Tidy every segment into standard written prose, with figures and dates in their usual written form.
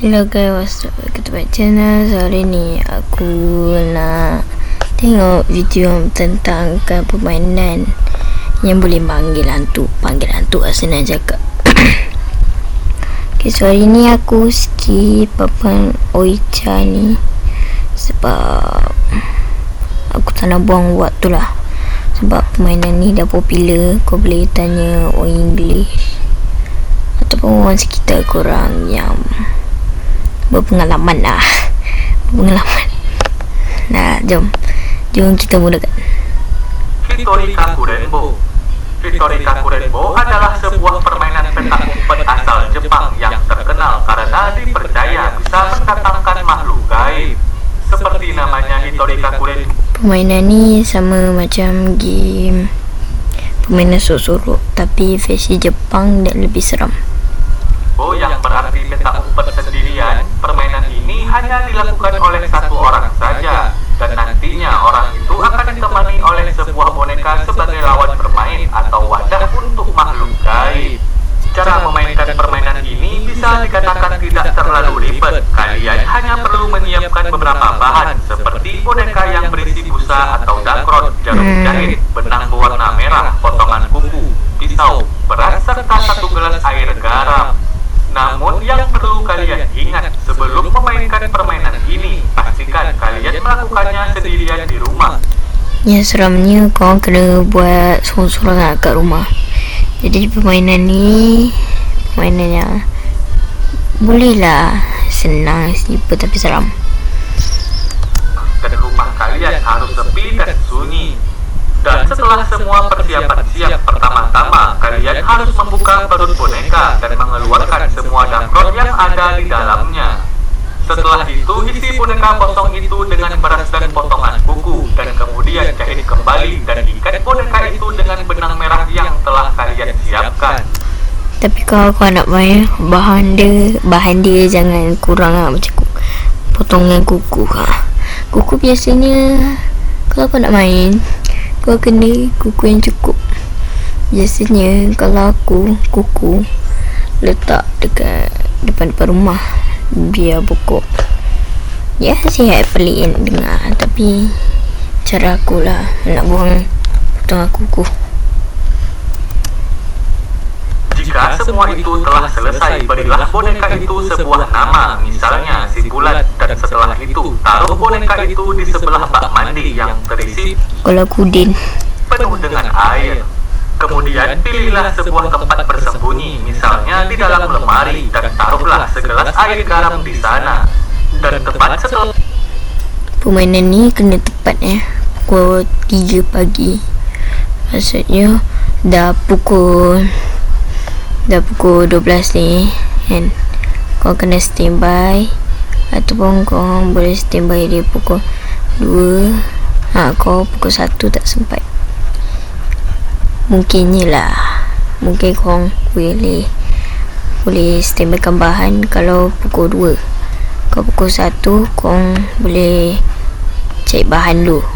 Hello guys, what's up? Welcome to my channel. So hari ni aku nak tengok video tentang permainan yang boleh panggil hantu lah senang cakap. Okay, so hari ni aku skip papan Oicha ni sebab aku tak nak buang waktu lah. Sebab permainan ni dah popular, kau boleh tanya orang English ataupun orang sekitar korang yang berpengalaman lah. Nah, jom kita mulakan. Hitorika Kurenbo. Hitorika Kurenbo adalah sebuah permainan petak umpet asal Jepang yang terkenal karena dipercaya bisa mendatangkan makhluk gaib. Seperti namanya Hitorika Kurenbo, Permainan ni sama macam game permainan sorok-sorok tapi versi Jepang dan lebih seram. yang berarti petak umpet sendirian. Permainan ini hanya dilakukan oleh satu orang saja, dan nantinya orang itu akan ditemani oleh sebuah boneka sebagai lawan bermain atau wadah untuk makhluk gaib. Cara memainkan permainan ini bisa dikatakan tidak terlalu ribet. Kalian hanya perlu menyiapkan beberapa bahan seperti boneka yang berisi busa atau dakron, jarum jahit, benang berwarna merah, potongan kuku, pisau, beras, serta 1 gelas air garam. Namun yang perlu kalian ingat sebelum memainkan permainan ini, pastikan kalian melakukannya sendirian di rumah. Yang seramnya kau kena buat sorang-sorang kat rumah. Jadi permainan ni permainan yang bolehlah senang simple tapi seram. Dan rumah kalian harus sepi dan sunyi. Dan setelah semua persiapan siap, pertama-tama kalian harus membuka perut boneka dan mengeluarkan semua dakron yang ada di dalamnya. Setelah itu, isi boneka kosong itu dengan beras dan potongan kuku, dan kemudian jahit kembali dan ikat boneka itu dengan benang merah yang telah kalian siapkan. Tapi kalau kau nak main, bahan dia jangan kurang lah, macam potongan kuku ha. Kuku biasanya kalau kau nak main, kau kena kuku yang cukup. Biasanya kalau aku kuku letak dekat depan rumah biar pokok. Ya, sihat pelik yang dengar, tapi cara aku lah nak buang potongan kuku. Jika semua itu telah selesai, berilah boneka itu sebuah nama, misalnya si bulat, dan setelah itu taruh boneka itu di sebelah bak mandi yang terisi Kalau kudin penuh dengan air. Kemudian pilihlah sebuah tempat bersembunyi, misalnya di dalam lemari, dan taruhlah segelas air garam di sana. Dan tepat setelah permainan ni kena tepat pukul 3 pagi. Maksudnya dah pukul 12 ni kan, kau kena standby, ataupun kau boleh standby dia pukul 2. Kau pukul 1 tak sempat, mungkin kau boleh standbykan bahan. Kalau pukul 2, kau pukul 1, kau boleh cek bahan dulu.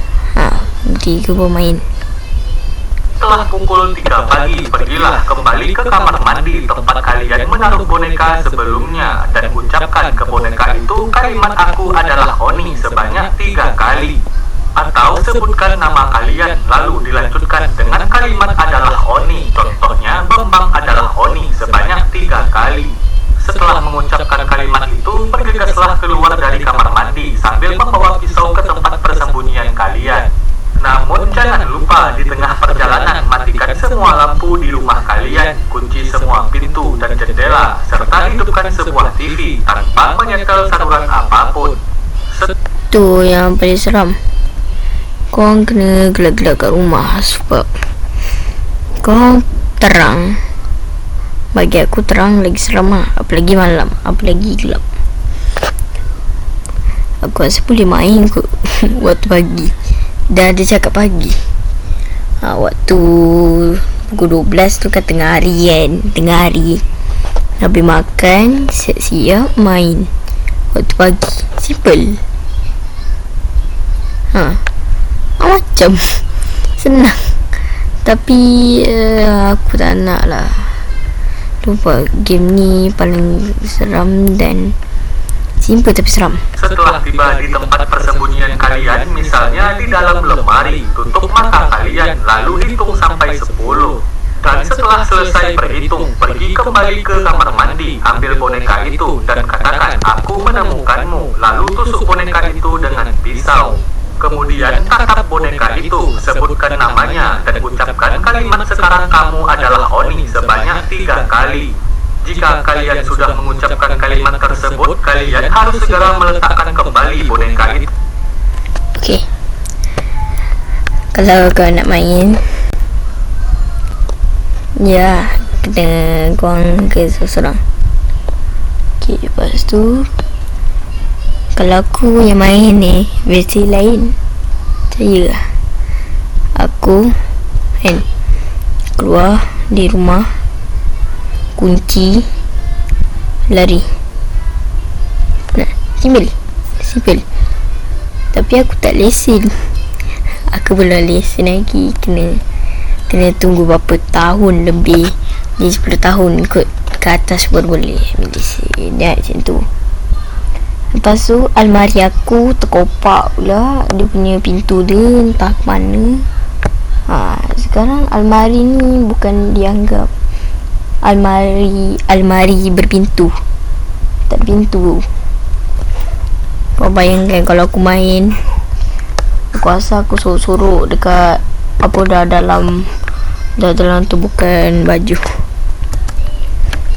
Nanti kau main. Setelah pukul 3 pagi, pergilah kembali ke kamar mandi tempat kalian menaruh boneka sebelumnya, dan ucapkan ke boneka itu kalimat "aku adalah Oni" sebanyak 3 kali. Atau sebutkan nama kalian, lalu dilanjutkan dengan kalimat "adalah Oni". Contohnya, Bambang adalah Oni sebanyak 3 kali. Setelah mengucapkan kalimat itu, bergegaslah keluar dari kamar mandi sambil membawa pisau ke tempat persembunyian kalian. Namun jangan lupa di tengah perjalanan matikan semua lampu di rumah kalian, kunci semua pintu dan jendela, serta hidupkan sebuah TV tanpa menyetel saluran apapun. Tu yang paling seram. Kau kena gelap-gelap kat rumah sebab kau terang. Bagi aku terang lagi seram lah, apalagi malam, apalagi gelap. Aku rasa boleh main kot waktu pagi. Dah ada cakap pagi. Waktu pukul 12 tu kan tengah hari kan. Tengah hari habis makan, siap-siap main. Waktu pagi simple. Macam senang. Tapi aku tak nak lah. Lupa game ni paling seram dan Simple tapi seram. Setelah tiba di tempat persembunyian kalian, misalnya di dalam lemari, tutup mata kalian, lalu hitung sampai 10. Dan setelah selesai berhitung, pergi kembali ke kamar mandi, ambil boneka itu, dan katakan, aku menemukanmu, lalu tusuk boneka itu dengan pisau. Kemudian tatap boneka itu, sebutkan namanya, dan ucapkan kalimat sekarang kamu adalah Oni sebanyak 3 kali. Jika kalian sudah mengucapkan kalimat tersebut, kalian harus segera meletakkan kembali boneka itu. Okey. Kalau kau nak main, ya, kena korang ke seorang. Okey, lepas tu kalau aku yang main ni versi lain, saya aku kan keluar di rumah, kunci, lari. Nah, simple. Tapi aku tak lesen. Aku belum lesen lagi. Kena tunggu berapa tahun lebih. Ni 10 tahun kot ke atas baru boleh ambil lesen. Dah macam tu. Lepas tu almari aku terkopak pula. Dia punya pintu dia entah ke mana. Sekarang almari ni bukan dianggap almari berpintu, tak ada pintu. Kau bayangkan kalau aku main, aku rasa aku sorok-sorok dekat apa dalam tu bukan baju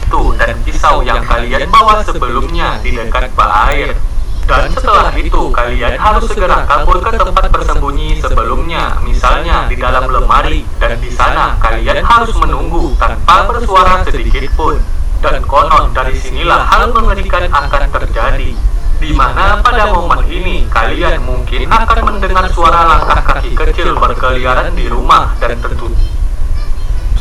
tu, dan pisau yang kalian bawa sebelumnya di dekat bak air. Dan setelah itu, kalian harus segera kabur ke tempat bersembunyi sebelumnya, misalnya di dalam lemari, dan di sana kalian harus menunggu tanpa bersuara sedikit pun. Dan konon dari sinilah hal mengerikan akan terjadi, di mana pada momen ini kalian mungkin akan mendengar suara langkah kaki kecil berkeliaran di rumah, dan tentu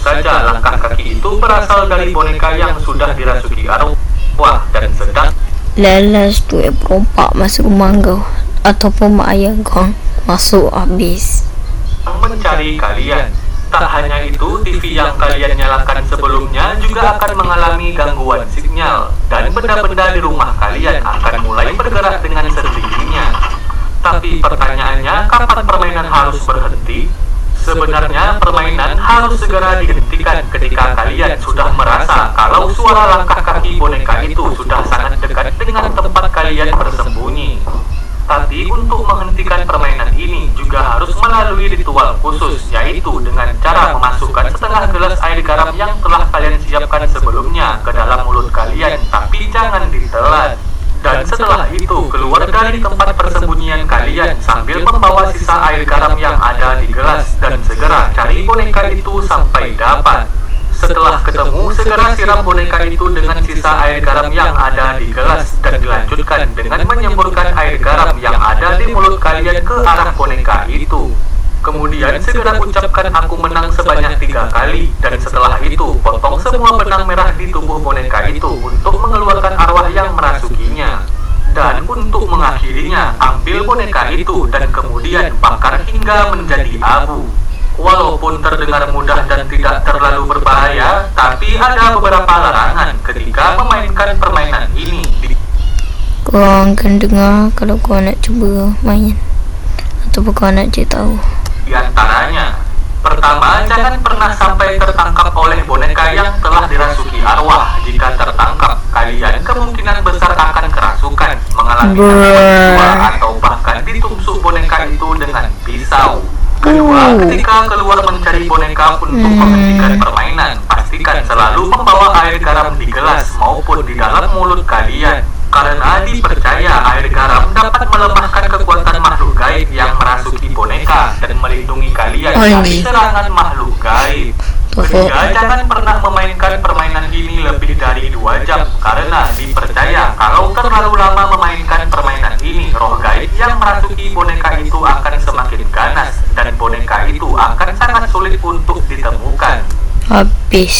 saja langkah kaki itu berasal dari boneka yang sudah dirasuki arwah dan sedang lalas tu perompak masuk rumah kau ataupun mak ayah kau masuk habis mencari kalian. Tak hanya itu, TV yang kalian nyalakan sebelumnya juga akan mengalami gangguan sinyal, dan benda-benda di rumah kalian akan mulai bergerak dengan sendirinya. Tapi pertanyaannya, kapan permainan harus berhenti? Sebenarnya permainan harus segera dihentikan ketika kalian sudah merasa kalau suara langkah kaki boneka itu sudah sangat dekat dengan tempat kalian bersembunyi. Tapi untuk menghentikan permainan ini juga harus melalui ritual khusus, yaitu dengan cara memasukkan setengah gelas air garam yang telah kalian siapkan sebelumnya ke dalam mulut kalian, tapi jangan ditelan. Dan setelah itu, keluar dari tempat persembunyian kalian sambil membawa sisa air garam yang ada di gelas, dan segera cari boneka itu sampai dapat. Setelah ketemu, segera siram boneka itu dengan sisa air garam yang ada di gelas, dan dilanjutkan dengan menyemburkan air garam yang ada di mulut kalian ke arah boneka itu. Kemudian segera ucapkan aku menang sebanyak 3 kali, dan setelah itu potong semua benang merah di tubuh boneka itu untuk mengeluarkan arwah yang merasukinya. Dan untuk mengakhirinya, ambil boneka itu dan kemudian bakar hingga menjadi abu. Walaupun terdengar mudah dan tidak terlalu berbahaya, tapi ada beberapa larangan ketika memainkan permainan ini. Korang akan dengar kalau korang nak cuba main ataupun korang nak cari tahu. Di antaranya, pertama, jangan pernah sampai tertangkap oleh boneka yang telah dirasuki arwah. Jika tertangkap, kalian kemungkinan besar akan kerasukan, mengalami gangguan jiwa, atau bahkan ditusuk boneka itu dengan pisau. Kedua, ketika keluar mencari boneka untuk menghentikan permainan, pastikan selalu membawa air garam di gelas maupun di dalam mulut kalian. Karena dipercaya air garam dapat melemahkan kekuatan makhluk gaib yang merasuki boneka dan melindungi kalian dari serangan makhluk gaib. Sehingga jangan pernah memainkan permainan ini lebih dari 2 jam, karena dipercaya kalau terlalu lama memainkan permainan ini, roh gaib yang merasuki boneka itu akan semakin ganas dan boneka itu akan sangat sulit untuk ditemukan. Habis.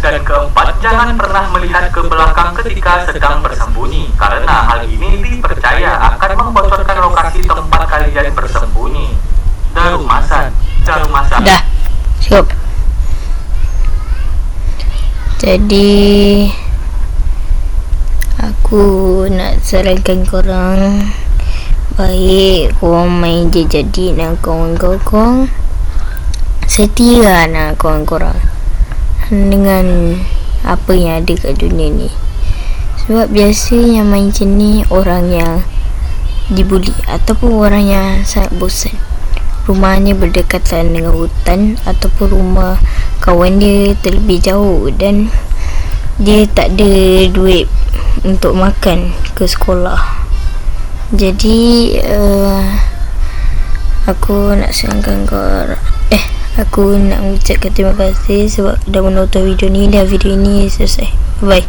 Dan keempat, jangan pernah melihat ke belakang ketika sedang bersembunyi, karena hal ini dipercaya akan membocorkan lokasi tempat kalian bersembunyi. Darumasan. Dah, cukup. Jadi Aku nak sarankan korang, baik korang main je jadi dengan kawan-kawan, setia lah kawan-korang dengan apa yang ada kat dunia ni. Sebab biasanya main macam ni orang yang dibuli ataupun orang yang sangat bosan, rumahnya berdekatan dengan hutan ataupun rumah kawan dia terlebih jauh dan dia tak ada duit untuk makan ke sekolah. Jadi aku nak sarankan aku nak mengucapkan terima kasih sebab dah menonton video ni dan video ni selesai. Bye.